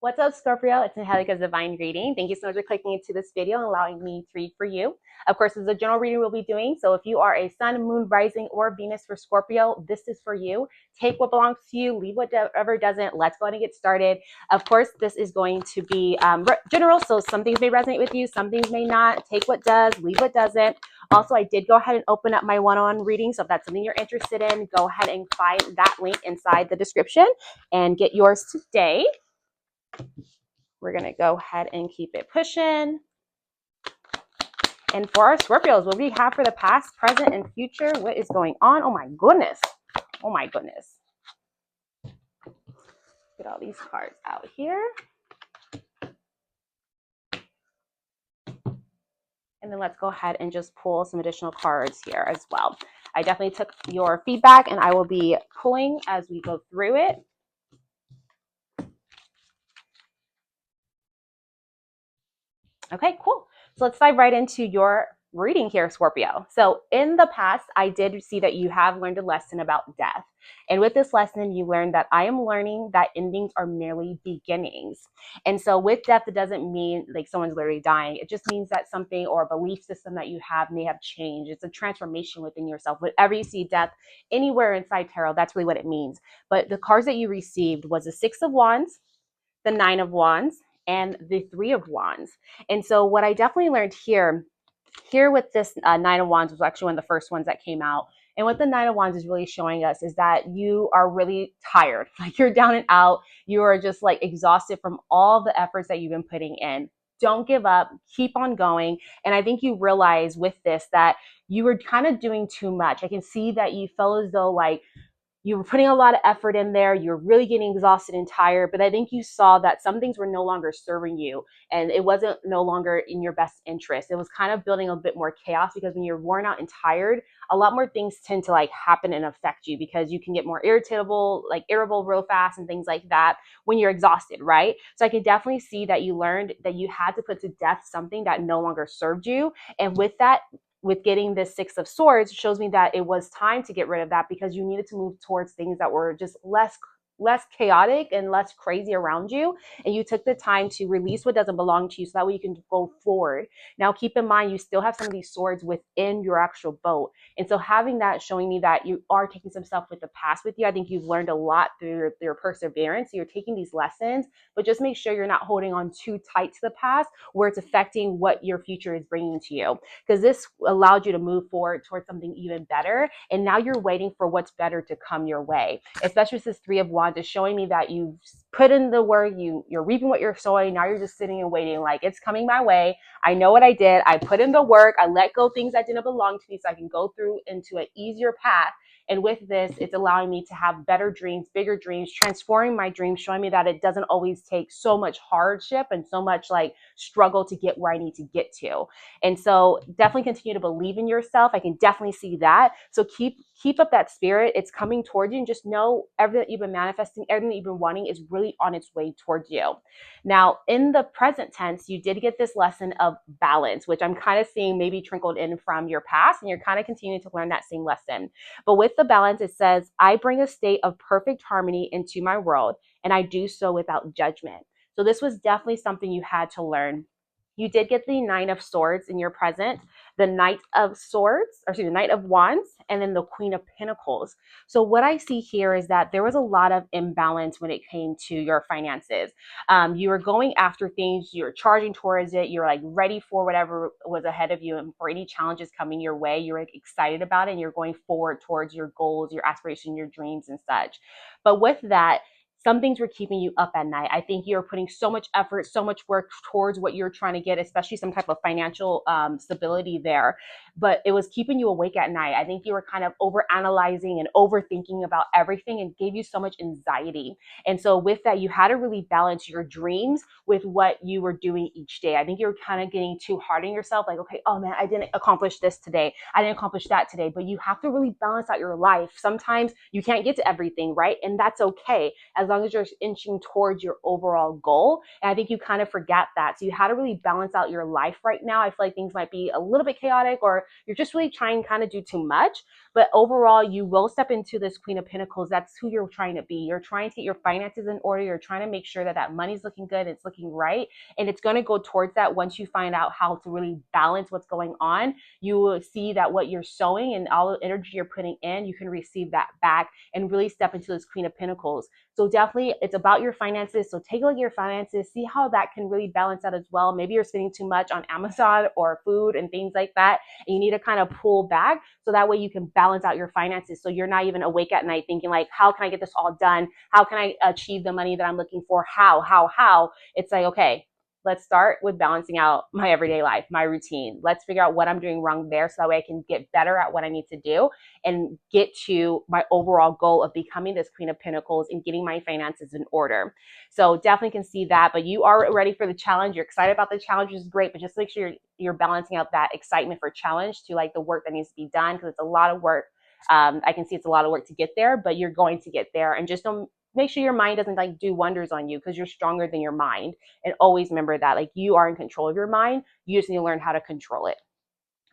What's up, Scorpio? It's Angelica's Divine Reading. Thank you so much for clicking into this video and allowing me to read for you. Of course, this is a general reading we'll be doing. So if you are a Sun, Moon, Rising, or Venus for Scorpio, this is for you. Take what belongs to you, leave whatever doesn't. Let's go ahead and get started. Of course, this is going to be general, so some things may resonate with you, some things may not. Take what does, leave what doesn't. Also, I did go ahead and open up my one-on-one reading, so if that's something you're interested in, go ahead and find that link inside the description and get yours today. We're going to go ahead and keep it pushing. And for our Scorpios, what we have for the past, present, and future, what is going on? Oh my goodness. Oh my goodness. Get all these cards out here. And then let's go ahead and just pull some additional cards here as well. I definitely took your feedback and I will be pulling as we go through it. Okay, cool. So let's dive right into your reading here, Scorpio. So in the past, I did see that you have learned a lesson about death. And with this lesson, you learned that I am learning that endings are merely beginnings. And so with death, it doesn't mean like someone's literally dying. It just means that something or a belief system that you have may have changed. It's a transformation within yourself. Whenever you see death anywhere inside tarot, that's really what it means. But the cards that you received was the Six of Wands, the Nine of Wands, and the Three of Wands. And so what I definitely learned here with this Nine of Wands was actually one of the first ones that came out. And what the Nine of Wands is really showing us is that you are really tired. Like you're down and out. You are just like exhausted from all the efforts that you've been putting in. Don't give up. Keep on going. And I think you realize with this that you were kind of doing too much. I can see that you felt as though like you were putting a lot of effort in there. You're really getting exhausted and tired, but I think you saw that some things were no longer serving you and it wasn't no longer in your best interest. It was kind of building a bit more chaos because when you're worn out and tired, a lot more things tend to like happen and affect you because you can get more irritable real fast and things like that when you're exhausted, right? So I can definitely see that you learned that you had to put to death something that no longer served you. And with that, with getting this Six of Swords, shows me that it was time to get rid of that because you needed to move towards things that were just less chaotic and less crazy around you. And you took the time to release what doesn't belong to you so that way you can go forward. Now, keep in mind, you still have some of these swords within your actual boat. And so having that showing me that you are taking some stuff with the past with you. I think you've learned a lot through your perseverance. You're taking these lessons, but just make sure you're not holding on too tight to the past where it's affecting what your future is bringing to you. Because this allowed you to move forward towards something even better. And now you're waiting for what's better to come your way, especially with this Three of Wands is showing me that you've put in the work, you're reaping what you're sowing. Now you're just sitting and waiting like it's coming my way. I know what I did. I put in the work. I let go things that didn't belong to me so I can go through into an easier path. And with this, it's allowing me to have better dreams, bigger dreams, transforming my dreams, showing me that it doesn't always take so much hardship and so much like struggle to get where I need to get to. And so definitely continue to believe in yourself. I can definitely see that. So keep up that spirit. It's coming towards you, and just know everything that you've been manifesting, everything that you've been wanting is really on its way towards you. Now, in the present tense, you did get this lesson of balance, which I'm kind of seeing maybe trickled in from your past, and you're kind of continuing to learn that same lesson. But with the balance, it says, I bring a state of perfect harmony into my world, and I do so without judgment. So this was definitely something you had to learn. You did get the Nine of Swords in your present, the Knight of Swords, or excuse me, the Knight of Wands, and then the Queen of Pentacles. So what I see here is that there was a lot of imbalance when it came to your finances. You were going after things, you were charging towards it, you're like ready for whatever was ahead of you and for any challenges coming your way. You're like excited about it and you're going forward towards your goals, your aspirations, your dreams and such. But with that, some things were keeping you up at night. I think you're putting so much effort, so much work towards what you're trying to get, especially some type of financial stability there. But it was keeping you awake at night. I think you were kind of overanalyzing and overthinking about everything and gave you so much anxiety. And so with that, you had to really balance your dreams with what you were doing each day. I think you were kind of getting too hard on yourself. Like, okay, oh man, I didn't accomplish this today. I didn't accomplish that today. But you have to really balance out your life. Sometimes you can't get to everything, right? And that's okay, as long as you're inching towards your overall goal. And I think you kind of forget that. So you had to really balance out your life right now. I feel like things might be a little bit chaotic or you're just really trying to kind of do too much. But overall, you will step into this Queen of Pentacles. That's who you're trying to be. You're trying to get your finances in order. You're trying to make sure that that money's looking good, it's looking right. And it's going to go towards that once you find out how to really balance what's going on. You will see that what you're sowing and all the energy you're putting in, you can receive that back and really step into this Queen of Pentacles. So definitely it's about your finances. So take a look at your finances, see how that can really balance out as well. Maybe you're spending too much on Amazon or food and things like that, and you need to kind of pull back so that way you can balance out your finances. So you're not even awake at night thinking like, how can I get this all done? How can I achieve the money that I'm looking for? How? It's like, okay, let's start with balancing out my everyday life, my routine. Let's figure out what I'm doing wrong there so that way I can get better at what I need to do and get to my overall goal of becoming this Queen of Pentacles and getting my finances in order. So definitely can see that, but you are ready for the challenge. You're excited about the challenge, which is great, but just make sure you're balancing out that excitement for challenge to like the work that needs to be done, because it's a lot of work. I can see it's a lot of work to get there, but you're going to get there. And just don't make sure your mind doesn't like do wonders on you, because you're stronger than your mind. And always remember that like you are in control of your mind. You just need to learn how to control it.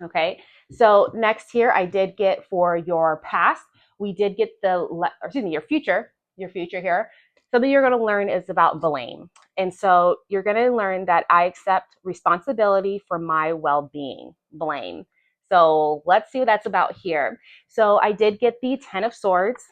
Okay. So next here, I did get for your past, we did get your future here. Something you're going to learn is about blame. And so you're going to learn that I accept responsibility for my well-being. Blame. So let's see what that's about here. So I did get the 10 of Swords,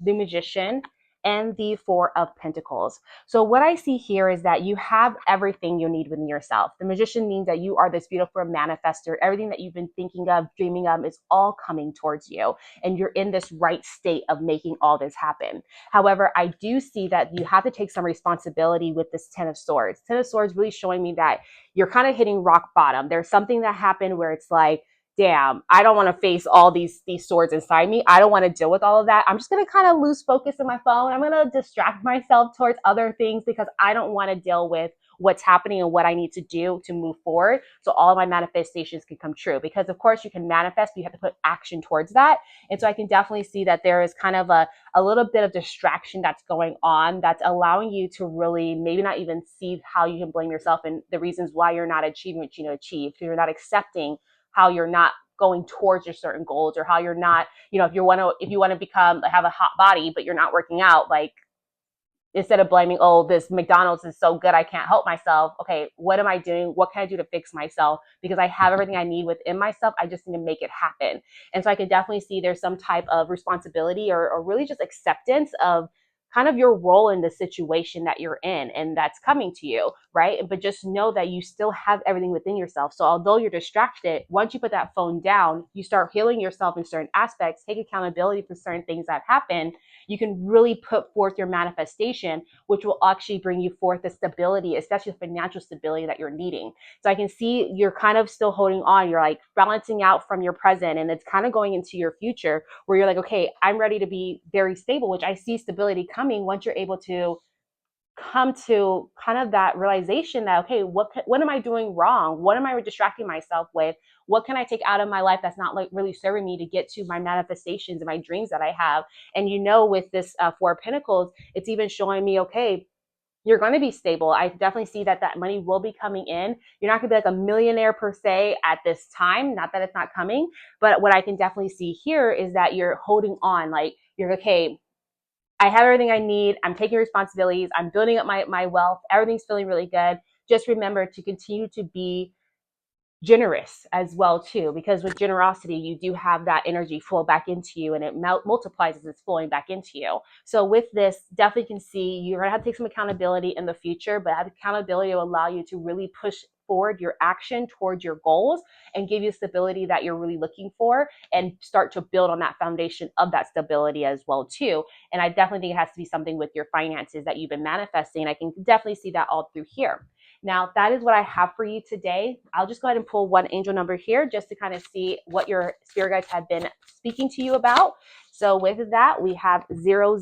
the Magician, and the Four of Pentacles. So what I see here is that you have everything you need within yourself. The Magician means that you are this beautiful manifester. Everything that you've been thinking of, dreaming of, is all coming towards you. And you're in this right state of making all this happen. However, I do see that you have to take some responsibility with this 10 of Swords. 10 of Swords really showing me that you're kind of hitting rock bottom. There's something that happened where it's like, damn, I don't want to face all these swords inside me. I don't want to deal with all of that. I'm just going to kind of lose focus in my phone. I'm going to distract myself towards other things because I don't want to deal with what's happening and what I need to do to move forward so all of my manifestations can come true. Because of course you can manifest, but you have to put action towards that. And so I can definitely see that there is kind of a little bit of distraction that's going on that's allowing you to really maybe not even see how you can blame yourself and the reasons why you're not achieving what you need to achieve, because you're not accepting how you're not going towards your certain goals, or how you're not, if you want to become, have a hot body, but you're not working out, like instead of blaming, oh, this McDonald's is so good, I can't help myself. Okay, what am I doing? What can I do to fix myself? Because I have everything I need within myself. I just need to make it happen. And so I can definitely see there's some type of responsibility or really just acceptance of kind of your role in the situation that you're in and that's coming to you, right? But just know that you still have everything within yourself. So although you're distracted, once you put that phone down, you start healing yourself in certain aspects, take accountability for certain things that happen. You can really put forth your manifestation, which will actually bring you forth the stability, especially the financial stability that you're needing. So I can see you're kind of still holding on. You're like balancing out from your present, and it's kind of going into your future where you're like, okay, I'm ready to be very stable, which I see stability coming once you're able to come to kind of that realization that, okay, what am I doing wrong? What am I distracting myself with? What can I take out of my life that's not like really serving me to get to my manifestations and my dreams that I have? And with this Four of Pentacles, it's even showing me, okay, you're going to be stable. I definitely see that money will be coming in. You're not going to be like a millionaire per se at this time. Not that it's not coming, but what I can definitely see here is that you're holding on. Like you're okay, I have everything I need. I'm taking responsibilities. I'm building up my wealth. Everything's feeling really good. Just remember to continue to be generous as well too, because with generosity you do have that energy flow back into you, and it multiplies as it's flowing back into you. So with this, definitely can see you're gonna have to take some accountability in the future, but that accountability will allow you to really push forward your action towards your goals and give you stability that you're really looking for, and start to build on that foundation of that stability as well too. And I definitely think it has to be something with your finances that you've been manifesting. I can definitely see that all through here. Now, that is what I have for you today. I'll just go ahead and pull one angel number here just to kind of see what your spirit guides have been speaking to you about. So with that, we have 000.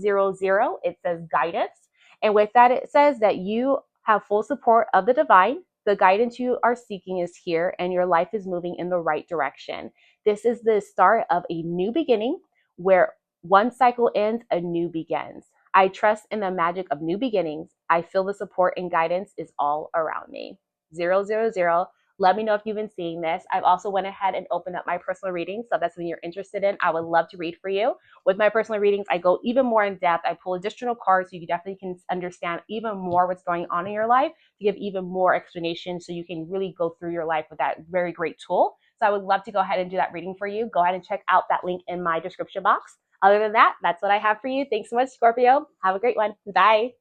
It says guidance. And with that, it says that you have full support of the divine. The guidance you are seeking is here, and your life is moving in the right direction. This is the start of a new beginning where one cycle ends, a new begins. I trust in the magic of new beginnings. I feel the support and guidance is all around me. 000. Let me know if you've been seeing this. I've also went ahead and opened up my personal readings. So if that's something you're interested in, I would love to read for you. With my personal readings, I go even more in depth. I pull additional cards so you definitely can understand even more what's going on in your life, to give even more explanation so you can really go through your life with that very great tool. So I would love to go ahead and do that reading for you. Go ahead and check out that link in my description box. Other than that, that's what I have for you. Thanks so much, Scorpio. Have a great one. Bye.